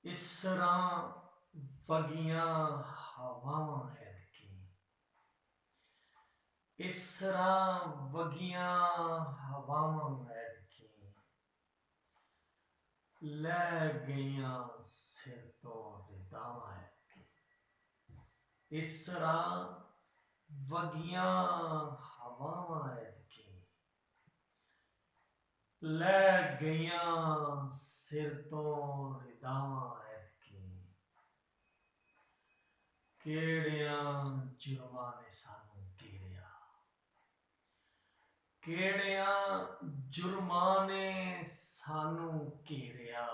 इसरां वगियां हवावां ऐतकी इसरां वगियां हवावां ऐतकी लै गईयां सिर तो रिदावां ऐतकी इसरां वगियां हवावां ऐतकी लै गईयां सिर तो रिदावां ऐतकी केड़ियां जुर्मां ने सानू घेरिया केड़ियां जुर्मां ने सानू घेरिया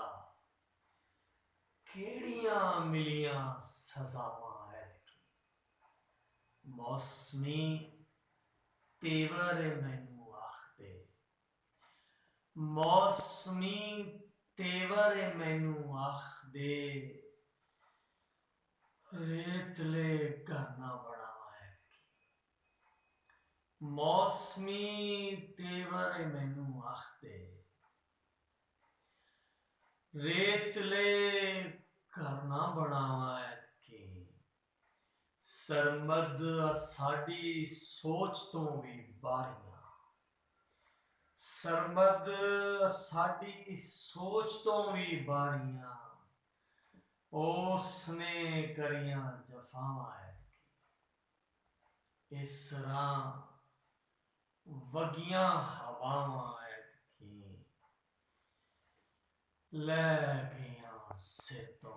केड़ियां मिलियां सजावां ऐतकी मौसमी तेवर मैनू आखदे मौसमी तेवर मैनू आखदे रेतले घरना बनावा ऐतकी मौसमी तेवर मैनू आखदे रेतले घरना बनावा ऐतकी सरमद साडी सोच तो भी बारियां सरमद साडी सोच तो भी बारियां उसने करियां जफावां ऐतकी इसरां वगियां हवावां ऐतकी लै गईयां सिर तो